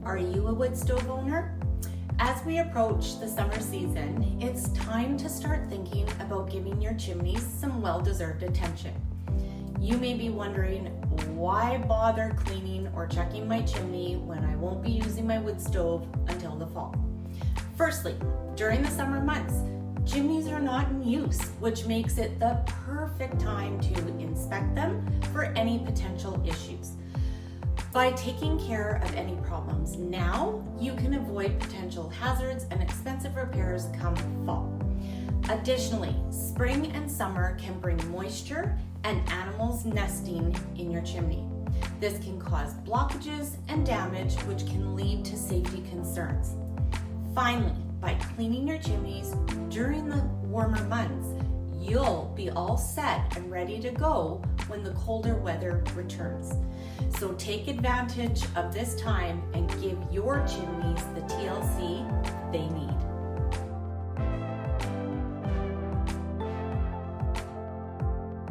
Are you a wood stove owner? As we approach the summer season, it's time to start thinking about giving your chimneys some well-deserved attention. You may be wondering, why bother cleaning or checking my chimney when I won't be using my wood stove until the fall? Firstly, during the summer months, chimneys are not in use, which makes it the perfect time to inspect them for any potential issues. By taking care of any problems now, you can avoid potential hazards and expensive repairs come fall. Additionally, spring and summer can bring moisture and animals nesting in your chimney. This can cause blockages and damage, which can lead to safety concerns. Finally, by cleaning your chimneys during the warmer months, you'll be all set and ready to go when the colder weather returns. So take advantage of this time and give your chimneys the TLC they need.